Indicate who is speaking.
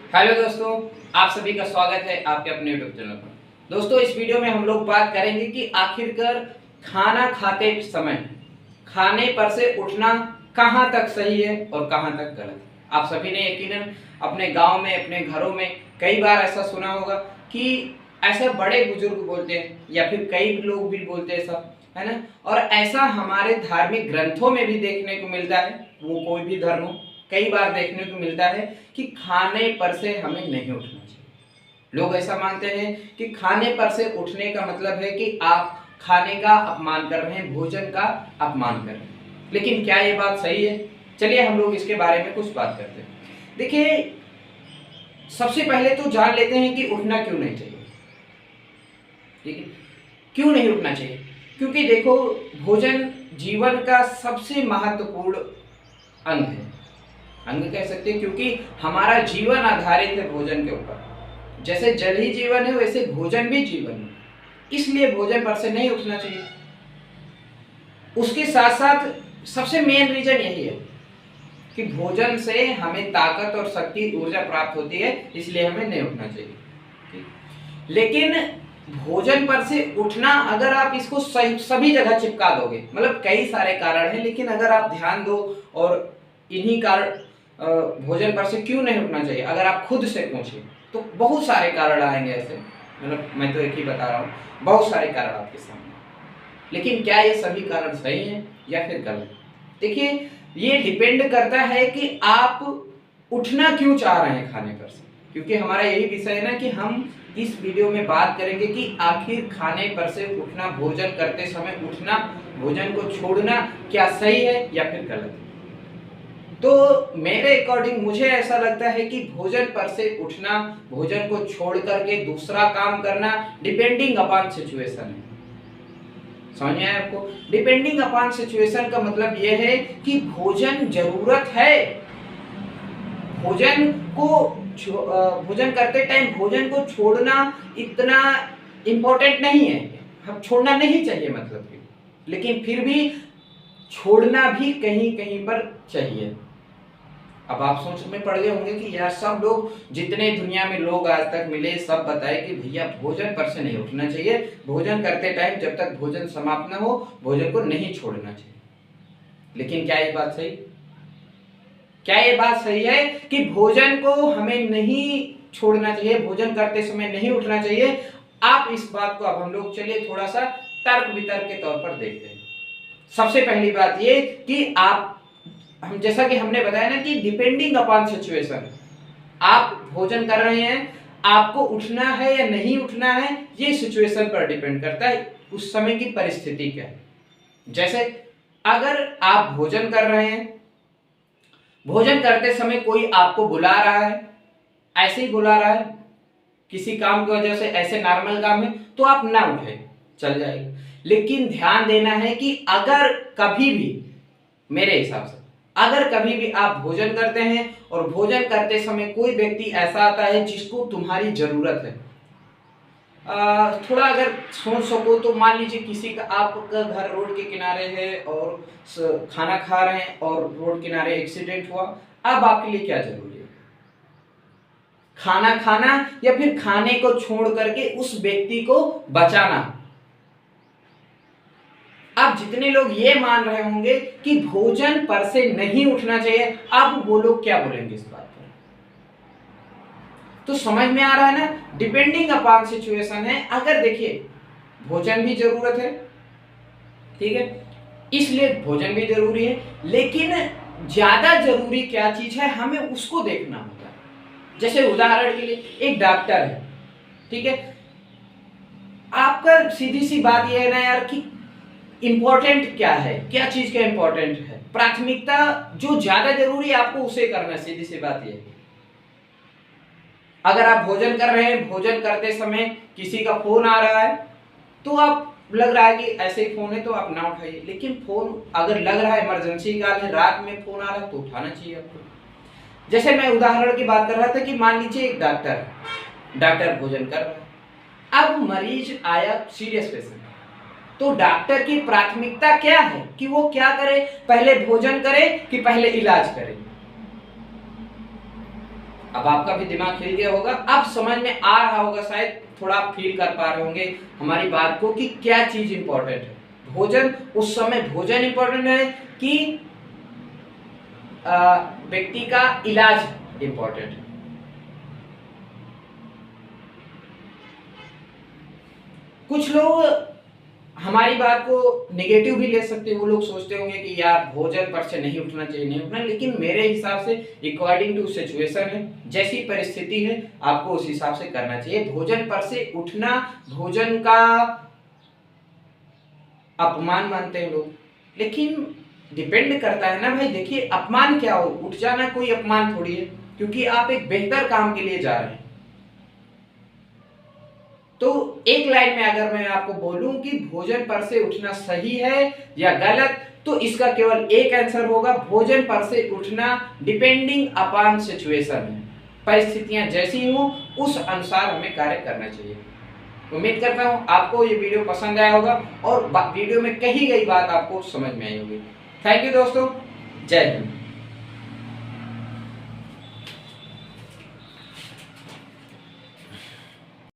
Speaker 1: Hello दोस्तों, आप सभी का स्वागत है आपके अपने यूट्यूब चैनल पर। दोस्तों, इस वीडियो में हम लोग बात करेंगे कि आखिरकार खाना खाते समय खाने पर से उठना कहाँ तक सही है और कहाँ तक गलत है। आप सभी ने यकीनन अपने गांव में, अपने घरों में कई बार ऐसा सुना होगा कि ऐसे बड़े बुजुर्ग बोलते हैं या फिर कई लोग भी बोलते हैं, सब है ना। और ऐसा हमारे धार्मिक ग्रंथों में भी देखने को मिलता है, वो कोई भी धर्म हो, कई बार देखने को मिलता है कि खाने पर से हमें नहीं उठना चाहिए। लोग ऐसा मानते हैं कि खाने पर से उठने का मतलब है कि आप खाने का अपमान कर रहे हैं, भोजन का अपमान कर रहे हैं। लेकिन क्या ये बात सही है? चलिए हम लोग इसके बारे में कुछ बात करते हैं। देखिए, सबसे पहले तो जान लेते हैं कि उठना क्यों नहीं चाहिए। ठीक है, क्यों नहीं उठना चाहिए? क्योंकि देखो, भोजन जीवन का सबसे महत्वपूर्ण अंग है। अंग कह सकते हैं क्योंकि हमारा जीवन आधारित है भोजन के ऊपर। जैसे जल ही जीवन है, वैसे भोजन भी जीवन है। इसलिए भोजन पर से नहीं उठना चाहिए। उसके साथ साथ सबसे मेन रीजन यही है कि भोजन से हमें ताकत और शक्ति, ऊर्जा प्राप्त होती है, इसलिए हमें नहीं उठना चाहिए। लेकिन भोजन पर से उठना, अगर आप इसको सभी जगह चिपका दोगे, मतलब कई सारे कारण हैं, लेकिन अगर आप ध्यान दो और इन्हीं कारण भोजन पर से क्यों नहीं उठना चाहिए अगर आप खुद से पूछे तो बहुत सारे कारण आएंगे ऐसे। मतलब मैं तो एक ही बता रहा हूँ, बहुत सारे कारण आपके सामने। लेकिन क्या ये सभी कारण सही हैं या फिर गलत? देखिए, ये डिपेंड करता है कि आप उठना क्यों चाह रहे हैं खाने पर से। क्योंकि हमारा यही विषय है ना कि हम इस वीडियो में बात करेंगे कि आखिर खाने पर से उठना, भोजन करते समय उठना, भोजन को छोड़ना क्या सही है या फिर गलत है। तो मेरे अकॉर्डिंग मुझे ऐसा लगता है कि भोजन पर से उठना, भोजन को छोड़ करके दूसरा काम करना, डिपेंडिंग अपॉन सिचुएशन है। समझ में आया आपको? डिपेंडिंग अपॉन सिचुएशन का मतलब यह है कि भोजन जरूरत है, भोजन को भोजन करते टाइम भोजन को छोड़ना इतना इंपॉर्टेंट नहीं है, हम छोड़ना नहीं चाहिए मतलब कि, लेकिन फिर भी छोड़ना भी कहीं कहीं पर चाहिए। अब आप सोच में पड़ गए होंगे कि यार, सब लोग, जितने दुनिया में लोग आज तक मिले, सब बताए कि भैया भोजन पर से नहीं उठना चाहिए, भोजन करते टाइम जब तक भोजन समाप्त ना हो भोजन को नहीं छोड़ना चाहिए। लेकिन क्या ये बात सही? क्या ये बात सही है कि भोजन को हमें नहीं छोड़ना चाहिए, भोजन करते समय नहीं उठना चाहिए? आप इस बात को अब हम लोग चलिए थोड़ा सा तर्क वितर्क के तौर पर देखते हैं। सबसे पहली बात ये कि हम जैसा कि हमने बताया ना कि डिपेंडिंग अपॉन सिचुएशन, आप भोजन कर रहे हैं, आपको उठना है या नहीं उठना है, ये सिचुएशन पर डिपेंड करता है, उस समय की परिस्थिति क्या है। जैसे अगर आप भोजन कर रहे हैं, भोजन करते समय कोई आपको बुला रहा है, ऐसे ही बुला रहा है किसी काम की वजह से, ऐसे नॉर्मल काम है, तो आप ना उठे, चल जाएगा। लेकिन ध्यान देना है कि अगर कभी भी, मेरे हिसाब से, अगर कभी भी आप भोजन करते हैं और भोजन करते समय कोई व्यक्ति ऐसा आता है जिसको तुम्हारी जरूरत है, थोड़ा अगर सोच सको तो मान लीजिए किसी का, आपका घर रोड के किनारे है और खाना खा रहे हैं और रोड किनारे एक्सीडेंट हुआ, अब आपके लिए क्या जरूरी है? खाना खाना या फिर खाने को छोड़ करके उस व्यक्ति को बचाना? अब जितने लोग ये मान रहे होंगे कि भोजन पर से नहीं उठना चाहिए, अब वो लोग क्या बोलेंगे इस बात पर? तो समझ में आ रहा है ना, डिपेंडिंग अपॉन सिचुएशन है। अगर देखिए, भोजन भी जरूरत है, ठीक है, इसलिए भोजन भी जरूरी है, लेकिन ज्यादा जरूरी क्या चीज है हमें उसको देखना होता है। जैसे उदाहरण के लिए एक डॉक्टर है, ठीक है, आपका सीधी सी बात यह है ना यार कि इंपॉर्टेंट क्या है, क्या चीज का इंपॉर्टेंट है, प्राथमिकता जो ज्यादा जरूरी है आपको उसे करना। सीधी सी बात यह है, अगर आप भोजन कर रहे हैं, भोजन करते समय किसी का फोन आ रहा है, तो आप लग रहा है कि ऐसे ही फोन है तो आप ना उठाइए। लेकिन फोन अगर लग रहा है इमरजेंसी काल है, रात में फोन आ रहा है, तो उठाना चाहिए आपको। जैसे मैं उदाहरण की बात कर रहा था कि मान लीजिए एक डॉक्टर भोजन कर रहा है, अब मरीज आया, सीरियस पेशेंट, तो डॉक्टर की प्राथमिकता क्या है कि वो क्या करे, पहले भोजन करे कि पहले इलाज करे? अब आपका भी दिमाग हिल गया होगा, अब समझ में आ रहा होगा, शायद थोड़ा आप फील कर पा रहे होंगे हमारी बात को कि क्या चीज इंपॉर्टेंट है। भोजन, उस समय भोजन इंपॉर्टेंट है कि व्यक्ति का इलाज इंपॉर्टेंट है। कुछ लोग हमारी बात को नेगेटिव भी ले सकते हैं, वो लोग सोचते होंगे कि यार भोजन पर से नहीं उठना चाहिए, नहीं उठना, लेकिन मेरे हिसाब से अकॉर्डिंग टू सिचुएशन है, जैसी परिस्थिति है आपको उस हिसाब से करना चाहिए। भोजन पर से उठना भोजन का अपमान मानते हैं लोग, लेकिन डिपेंड करता है ना भाई। देखिए अपमान क्या हो, उठ जाना कोई अपमान थोड़ी है, क्योंकि आप एक बेहतर काम के लिए जा रहे हैं। तो एक लाइन में अगर मैं आपको बोलूं कि भोजन पर से उठना सही है या गलत, तो इसका केवल एक आंसर होगा, भोजन पर से उठना डिपेंडिंग अपॉन सिचुएशन है। परिस्थितियां जैसी हो उस अनुसार हमें कार्य करना चाहिए। उम्मीद करता हूं आपको ये वीडियो पसंद आया होगा और वीडियो में कही गई बात आपको समझ में आई होगी। थैंक यू दोस्तों, जय हिंद।